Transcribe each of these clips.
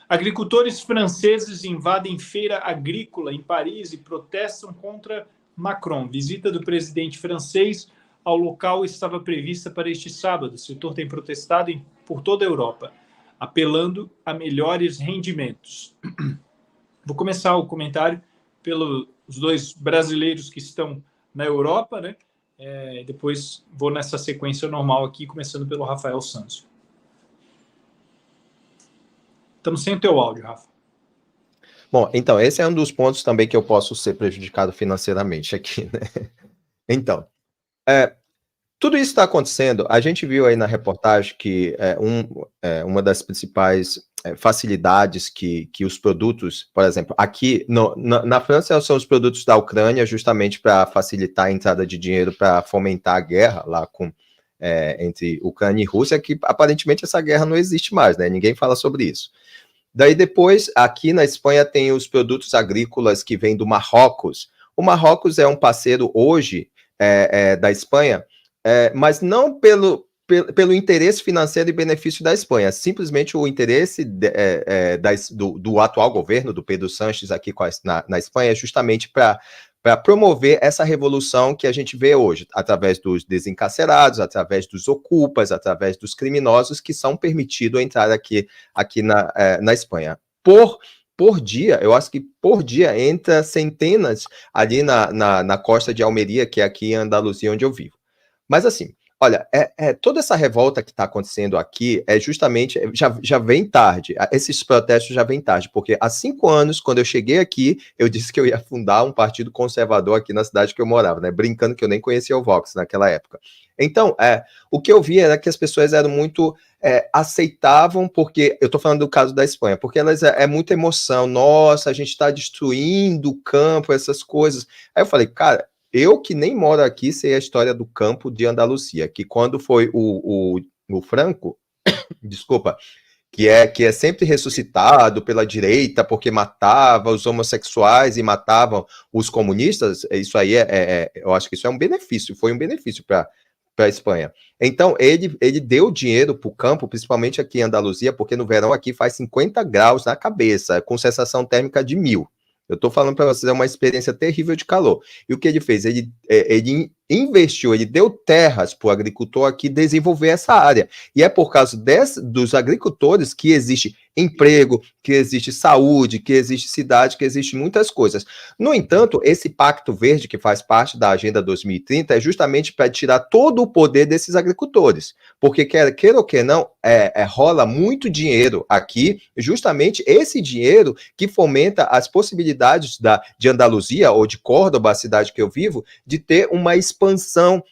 Agricultores franceses invadem feira agrícola em Paris e protestam contra Macron. Visita do presidente francês ao local estava prevista para este sábado. O setor tem protestado por toda a Europa, apelando a melhores rendimentos. Vou começar o comentário pelos dois brasileiros que estão na Europa, né? Depois vou nessa sequência normal aqui, começando pelo Rafael Santos. Estamos sem o teu áudio, Rafa. Bom, então, esse é um dos pontos também que eu posso ser prejudicado financeiramente aqui, né? Então, tudo isso está acontecendo. A gente viu aí na reportagem que uma das principais facilidades que os produtos, por exemplo, aqui na França são os produtos da Ucrânia, justamente para facilitar a entrada de dinheiro para fomentar a guerra lá entre Ucrânia e Rússia, que aparentemente essa guerra não existe mais, né? Ninguém fala sobre isso. Daí depois, aqui na Espanha tem os produtos agrícolas que vêm do Marrocos. O Marrocos é um parceiro hoje da Espanha, mas não pelo interesse financeiro e benefício da Espanha, simplesmente o interesse do atual governo, do Pedro Sánchez aqui na Espanha, é justamente para promover essa revolução que a gente vê hoje, através dos desencarcerados, através dos ocupas, através dos criminosos que são permitidos entrar aqui na Espanha. Por dia, eu acho que por dia entra centenas ali na costa de Almeria, que é aqui em Andaluzia, onde eu vivo. Mas assim, olha, toda essa revolta que está acontecendo aqui justamente, já vem tarde, esses protestos já vêm tarde, porque há 5 anos, quando eu cheguei aqui, eu disse que eu ia fundar um partido conservador aqui na cidade que eu morava, né, brincando que eu nem conhecia o Vox naquela época. Então, o que eu vi era que as pessoas eram muito, aceitavam, porque, eu estou falando do caso da Espanha, porque elas muita emoção, nossa, a gente está destruindo o campo, essas coisas. Aí eu falei, cara, eu que nem moro aqui sei a história do campo de Andaluzia, que quando foi o Franco, desculpa, que é sempre ressuscitado pela direita porque matava os homossexuais e matavam os comunistas, isso aí eu acho que isso é um benefício, foi um benefício para a Espanha. Então, ele deu dinheiro para o campo, principalmente aqui em Andaluzia, porque no verão aqui faz 50 graus na cabeça, com sensação térmica de 1000. Eu estou falando para vocês, é uma experiência terrível de calor. E o que ele fez? Ele investiu, ele deu terras para o agricultor aqui desenvolver essa área. E é por causa dos agricultores que existe emprego, que existe saúde, que existe cidade, que existe muitas coisas. No entanto, esse Pacto Verde, que faz parte da Agenda 2030, é justamente para tirar todo o poder desses agricultores. Porque, queira ou que não, rola muito dinheiro aqui, justamente esse dinheiro que fomenta as possibilidades de Andaluzia, ou de Córdoba, a cidade que eu vivo, de ter uma expansão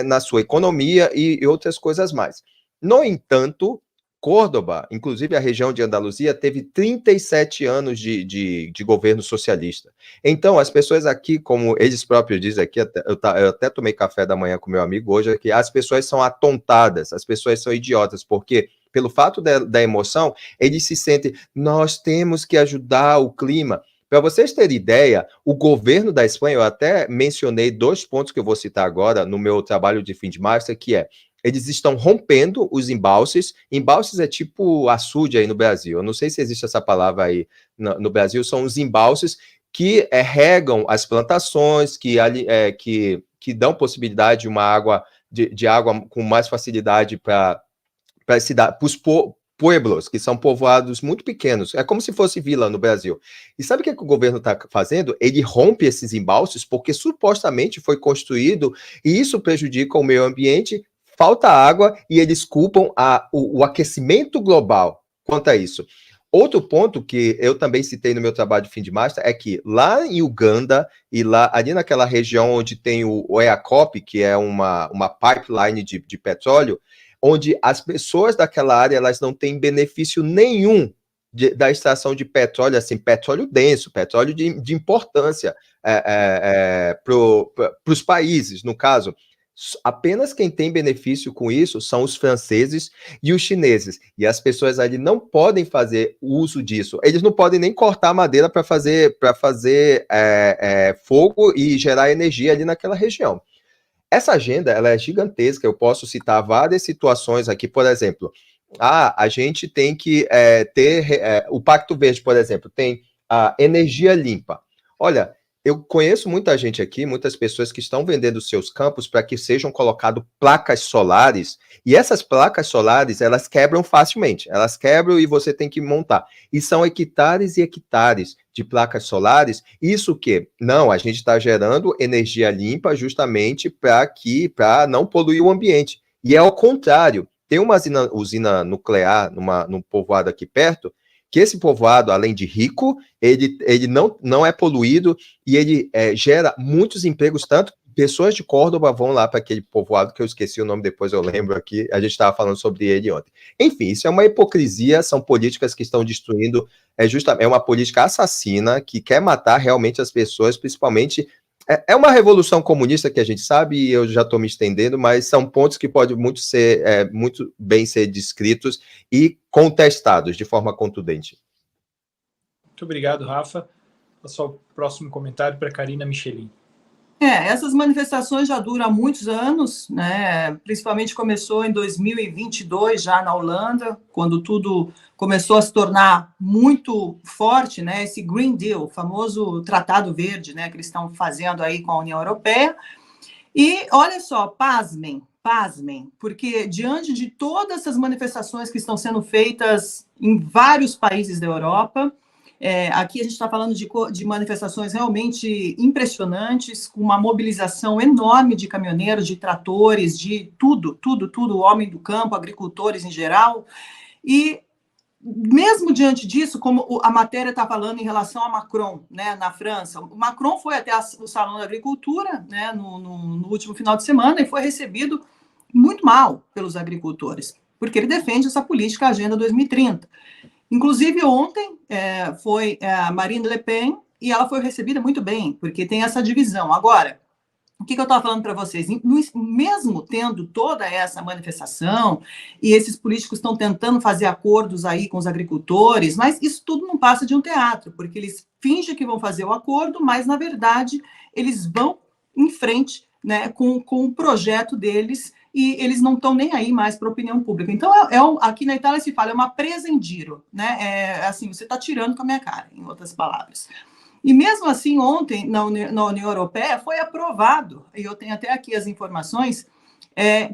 na sua economia e outras coisas mais. No entanto, Córdoba, inclusive a região de Andaluzia, teve 37 anos de governo socialista. Então, as pessoas aqui, como eles próprios dizem aqui, eu até tomei café da manhã com meu amigo hoje, aqui, as pessoas são atontadas, as pessoas são idiotas, porque pelo fato da emoção, eles se sentem, nós temos que ajudar o clima. Para vocês terem ideia, o governo da Espanha, eu até mencionei 2 pontos que eu vou citar agora no meu trabalho de fim de master, que eles estão rompendo os embalses. Embalses é tipo açude aí no Brasil. Eu não sei se existe essa palavra aí no Brasil. São os embalses que regam as plantações, que dão possibilidade de uma água, de água com mais facilidade para os pueblos, que são povoados muito pequenos. É como se fosse vila no Brasil. E sabe o que o governo está fazendo? Ele rompe esses embalses porque supostamente foi construído e isso prejudica o meio ambiente, falta água e eles culpam o aquecimento global quanto a isso. Outro ponto que eu também citei no meu trabalho de fim de master é que lá em Uganda e lá ali naquela região onde tem o EACOP, que é uma pipeline de petróleo, onde as pessoas daquela área elas não têm benefício nenhum da extração de petróleo, assim, petróleo denso, petróleo de importância para os países, no caso. Apenas quem tem benefício com isso são os franceses e os chineses. E as pessoas ali não podem fazer uso disso. Eles não podem nem cortar madeira para fazer fogo e gerar energia ali naquela região. Essa agenda ela é gigantesca, eu posso citar várias situações aqui, por exemplo, a gente tem que ter o Pacto Verde, por exemplo, tem a energia limpa. Olha, eu conheço muita gente aqui, muitas pessoas que estão vendendo seus campos para que sejam colocadas placas solares, e essas placas solares, elas quebram facilmente, elas quebram e você tem que montar. E são hectares e hectares de placas solares. Isso que? Não, a gente está gerando energia limpa justamente para não poluir o ambiente. E é ao contrário. Tem uma usina nuclear num povoado aqui perto, que esse povoado, além de rico, ele não é poluído e ele gera muitos empregos, tanto pessoas de Córdoba vão lá para aquele povoado, que eu esqueci o nome, depois eu lembro aqui, a gente estava falando sobre ele ontem. Enfim, isso é uma hipocrisia, são políticas que estão destruindo, é uma política assassina, que quer matar realmente as pessoas, principalmente. É uma revolução comunista que a gente sabe, e eu já estou me estendendo, mas são pontos que podem muito bem ser descritos e contestados de forma contundente. Muito obrigado, Rafa. Passar o próximo comentário para Karina Michelin. Essas manifestações já duram há muitos anos, né? Principalmente começou em 2022, já na Holanda, quando tudo começou a se tornar muito forte, né? Esse Green Deal, o famoso Tratado Verde, né? Que eles estão fazendo aí com a União Europeia. E olha só, pasmem, porque diante de todas essas manifestações que estão sendo feitas em vários países da Europa, aqui a gente está falando de manifestações realmente impressionantes, com uma mobilização enorme de caminhoneiros, de tratores, de tudo, homem do campo, agricultores em geral. E mesmo diante disso, como a matéria está falando em relação a Macron, né, na França, o Macron foi até o Salão da Agricultura, né, no último final de semana, e foi recebido muito mal pelos agricultores, porque ele defende essa política Agenda 2030. Inclusive, ontem foi a Marine Le Pen e ela foi recebida muito bem, porque tem essa divisão. Agora, o que eu estava falando para vocês? Mesmo tendo toda essa manifestação, e esses políticos estão tentando fazer acordos aí com os agricultores, mas isso tudo não passa de um teatro, porque eles fingem que vão fazer o acordo, mas, na verdade, eles vão em frente, né, com o projeto deles, e eles não estão nem aí mais para a opinião pública. Então, aqui na Itália se fala, é uma presa em giro, né? Assim, você está tirando com a minha cara, em outras palavras. E mesmo assim, ontem, na União Europeia, foi aprovado, e eu tenho até aqui as informações,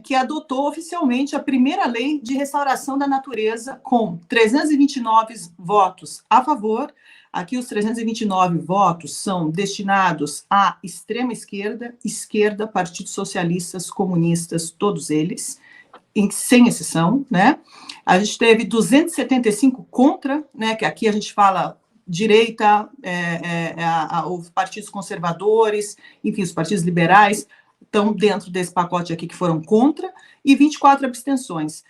que adotou oficialmente a primeira lei de restauração da natureza, com 329 votos a favor. Aqui os 329 votos são destinados à extrema esquerda, partidos socialistas, comunistas, todos eles, sem exceção, né? A gente teve 275 contra, né? Que aqui a gente fala direita, os partidos conservadores, enfim, os partidos liberais estão dentro desse pacote aqui que foram contra, e 24 abstenções.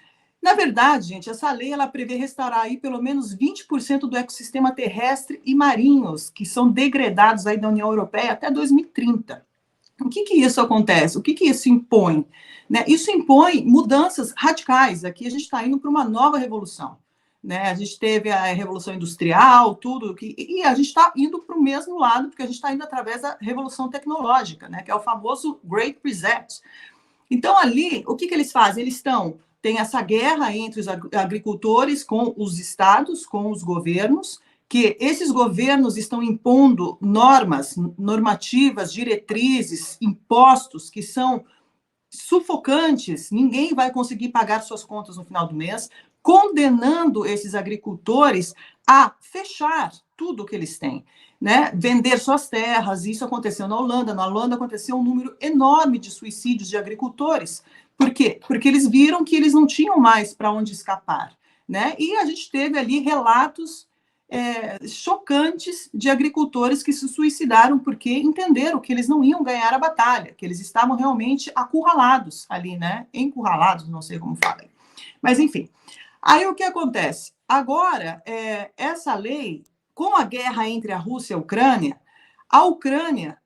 Na verdade, gente, essa lei ela prevê restaurar aí pelo menos 20% do ecossistema terrestre e marinhos, que são degradados aí da União Europeia até 2030. O que isso acontece? O que isso impõe? Né? Isso impõe mudanças radicais. Aqui a gente está indo para uma nova revolução. Né? A gente teve a Revolução Industrial, e a gente está indo para o mesmo lado, porque a gente está indo através da Revolução Tecnológica, né? Que é o famoso Great Reset. Então, ali, o que eles fazem? Tem essa guerra entre os agricultores com os estados, com os governos, que esses governos estão impondo normativas, diretrizes, impostos que são sufocantes, ninguém vai conseguir pagar suas contas no final do mês, condenando esses agricultores a fechar tudo o que eles têm, né? Vender suas terras. Isso aconteceu na Holanda. Na Holanda aconteceu um número enorme de suicídios de agricultores. Por quê? Porque eles viram que eles não tinham mais para onde escapar, né? E a gente teve ali relatos chocantes de agricultores que se suicidaram porque entenderam que eles não iam ganhar a batalha, que eles estavam realmente acurralados ali, né? Encurralados, não sei como fala. Mas, enfim. Aí o que acontece? Agora, essa lei, com a guerra entre a Rússia e a Ucrânia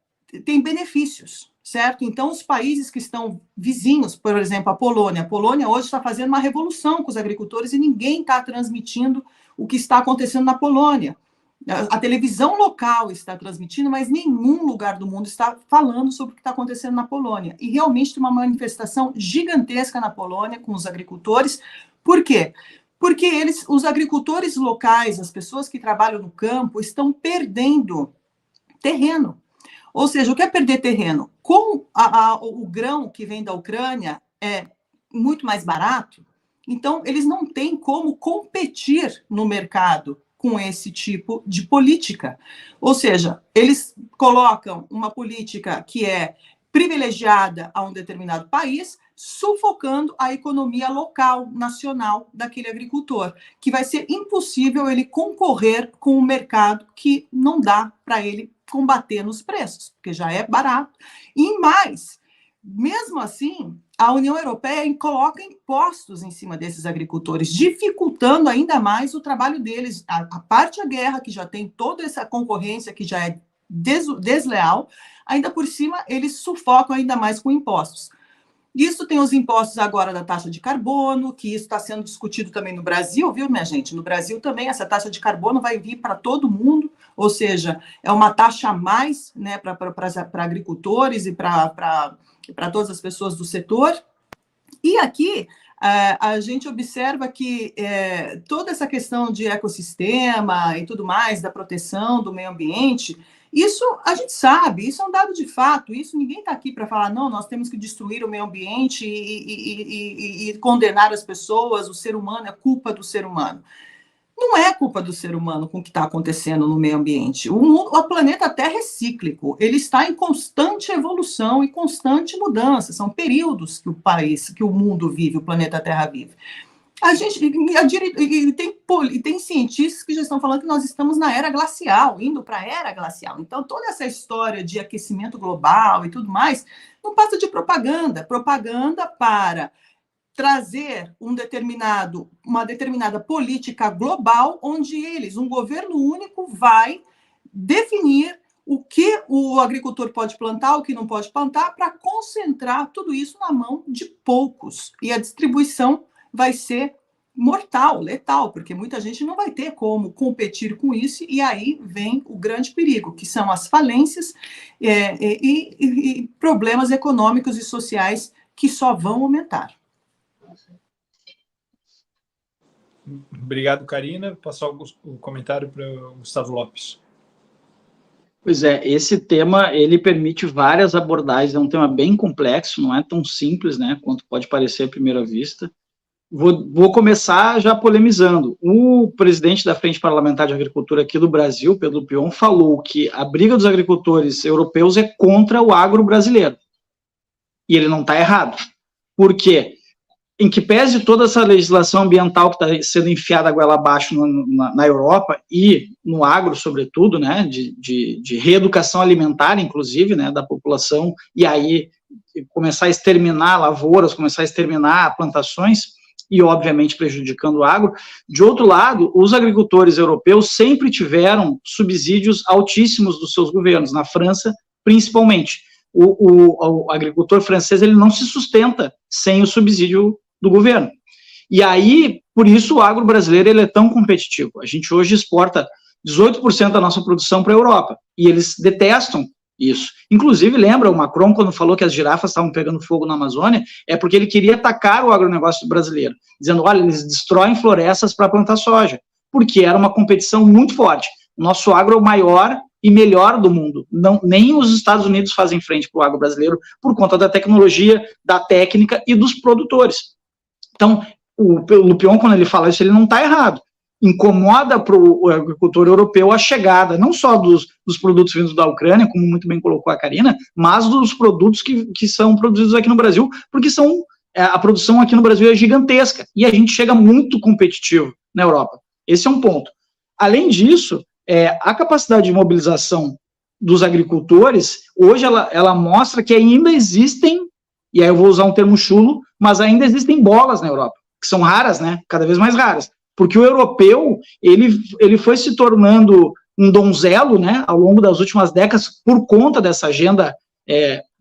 tem benefícios, certo? Então, os países que estão vizinhos, por exemplo, a Polônia hoje está fazendo uma revolução com os agricultores e ninguém está transmitindo o que está acontecendo na Polônia. A televisão local está transmitindo, mas nenhum lugar do mundo está falando sobre o que está acontecendo na Polônia. E realmente tem uma manifestação gigantesca na Polônia com os agricultores. Por quê? Porque os agricultores locais, as pessoas que trabalham no campo, estão perdendo terreno. Ou seja, o que é perder terreno? Com o grão que vem da Ucrânia é muito mais barato, então eles não têm como competir no mercado com esse tipo de política. Ou seja, eles colocam uma política que é privilegiada a um determinado país, sufocando a economia local, nacional daquele agricultor, que vai ser impossível ele concorrer com o mercado que não dá para ele combater nos preços, porque já é barato. E mais, mesmo assim, a União Europeia coloca impostos em cima desses agricultores, dificultando ainda mais o trabalho deles. A parte da guerra, que já tem toda essa concorrência que já é desleal, ainda por cima eles sufocam ainda mais com impostos. Isso tem os impostos agora da taxa de carbono, que isso está sendo discutido também no Brasil, viu, minha gente? No Brasil também essa taxa de carbono vai vir para todo mundo, ou seja, é uma taxa a mais, né, para agricultores e para todas as pessoas do setor. E aqui a gente observa que toda essa questão de ecossistema e tudo mais, da proteção do meio ambiente, isso a gente sabe, isso é um dado de fato, isso ninguém está aqui para falar, não, nós temos que destruir o meio ambiente e condenar as pessoas, o ser humano é culpa do ser humano. Não é culpa do ser humano com o que está acontecendo no meio ambiente. O planeta Terra é cíclico, ele está em constante evolução e constante mudança. São períodos que o mundo vive, o planeta Terra vive. Tem cientistas que já estão falando que nós estamos na era glacial, indo para a era glacial. Então, toda essa história de aquecimento global e tudo mais, não passa de propaganda para trazer uma determinada política global, onde um governo único, vai definir o que o agricultor pode plantar, o que não pode plantar, para concentrar tudo isso na mão de poucos. E a distribuição vai ser mortal, letal, porque muita gente não vai ter como competir com isso, e aí vem o grande perigo, que são as falências e problemas econômicos e sociais que só vão aumentar. Obrigado, Karina. Vou passar o comentário para o Gustavo Lopes. Pois é, esse tema, ele permite várias abordagens, é um tema bem complexo, não é tão simples, né, quanto pode parecer à primeira vista. Vou começar já polemizando. O presidente da Frente Parlamentar de Agricultura aqui do Brasil, Pedro Pion, falou que a briga dos agricultores europeus é contra o agro brasileiro. E ele não está errado. Por quê? Em que pese toda essa legislação ambiental que está sendo enfiada a goela abaixo na Europa e no agro, sobretudo, né, de reeducação alimentar, inclusive, né, da população, e aí começar a exterminar lavouras, começar a exterminar plantações, e, obviamente, prejudicando o agro. De outro lado, os agricultores europeus sempre tiveram subsídios altíssimos dos seus governos, na França, principalmente. O agricultor francês, ele não se sustenta sem o subsídio do governo. E aí, por isso, o agro brasileiro ele é tão competitivo. A gente hoje exporta 18% da nossa produção para a Europa, e eles detestam isso. Inclusive, lembra, o Macron, quando falou que as girafas estavam pegando fogo na Amazônia, é porque ele queria atacar o agronegócio brasileiro, dizendo, olha, eles destroem florestas para plantar soja, porque era uma competição muito forte. O nosso agro é o maior e melhor do mundo. Nem os Estados Unidos fazem frente para o agro brasileiro por conta da tecnologia, da técnica e dos produtores. Então, o Lupion, quando ele fala isso, ele não está errado. Incomoda para o agricultor europeu a chegada, não só dos produtos vindos da Ucrânia, como muito bem colocou a Karina, mas dos produtos que são produzidos aqui no Brasil, porque a produção aqui no Brasil é gigantesca, e a gente chega muito competitivo na Europa. Esse é um ponto. Além disso, a capacidade de mobilização dos agricultores, hoje ela mostra que ainda existem, e aí eu vou usar um termo chulo, mas ainda existem bolas na Europa, que são raras, né? Cada vez mais raras. Porque o europeu, ele foi se tornando um donzelo, né, ao longo das últimas décadas, por conta dessa agenda,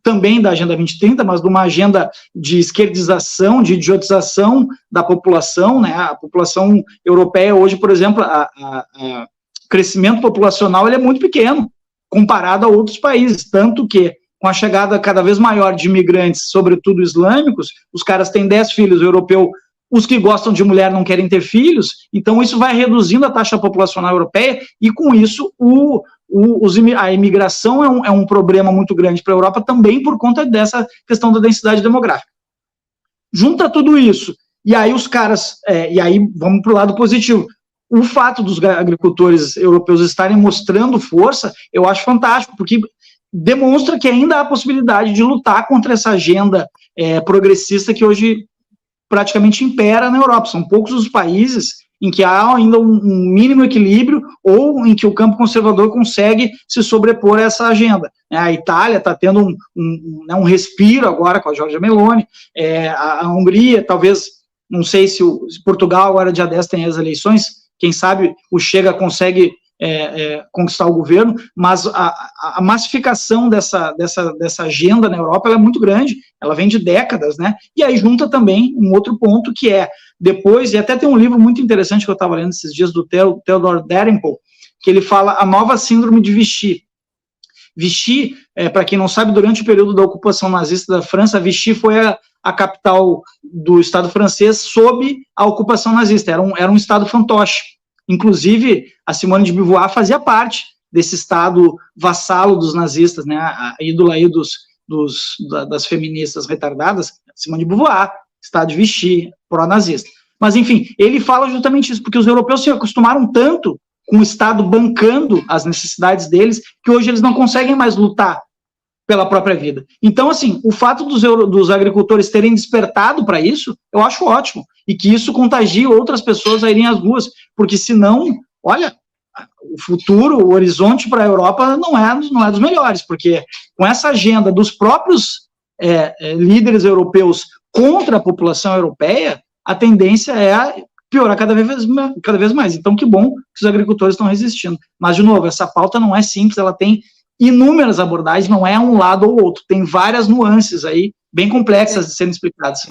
também da Agenda 2030, mas de uma agenda de esquerdização, de idiotização da população, né, a população europeia hoje, por exemplo, a crescimento populacional ele é muito pequeno, comparado a outros países, tanto que, com a chegada cada vez maior de imigrantes, sobretudo islâmicos, os caras têm 10 filhos, o europeu, os que gostam de mulher não querem ter filhos, então isso vai reduzindo a taxa populacional europeia, e com isso a imigração é um problema muito grande para a Europa também por conta dessa questão da densidade demográfica. Junta tudo isso, e aí os caras, e aí vamos para o lado positivo, o fato dos agricultores europeus estarem mostrando força, eu acho fantástico, porque demonstra que ainda há possibilidade de lutar contra essa agenda progressista que hoje praticamente impera na Europa. São poucos os países em que há ainda um mínimo equilíbrio ou em que o campo conservador consegue se sobrepor a essa agenda. A Itália está tendo um respiro agora com a Giorgia Meloni, a Hungria, talvez, não sei se Portugal agora dia 10 tem as eleições, quem sabe o Chega consegue conquistar o governo, mas a massificação dessa agenda na Europa ela é muito grande, ela vem de décadas, né? E aí junta também um outro ponto que depois, e até tem um livro muito interessante que eu estava lendo esses dias do Theodor Dalrymple, que ele fala a nova síndrome de Vichy. Vichy, para quem não sabe, durante o período da ocupação nazista da França, Vichy foi a capital do Estado francês sob a ocupação nazista, era um Estado fantoche. Inclusive, a Simone de Beauvoir fazia parte desse Estado vassalo dos nazistas, né, a ídola aí das feministas retardadas, Simone de Beauvoir, Estado de Vichy, pró-nazista. Mas, enfim, ele fala justamente isso, porque os europeus se acostumaram tanto com o Estado bancando as necessidades deles, que hoje eles não conseguem mais lutar pela própria vida. Então, assim, o fato dos agricultores terem despertado para isso, eu acho ótimo, e que isso contagie outras pessoas a irem às ruas, porque senão, olha, o futuro, o horizonte para a Europa não é dos melhores, porque com essa agenda dos próprios líderes europeus contra a população europeia, a tendência é piorar cada vez mais. Então, que bom que os agricultores estão resistindo. Mas, de novo, essa pauta não é simples, ela tem inúmeras abordagens, não é um lado ou outro, tem várias nuances aí, bem complexas de serem explicadas.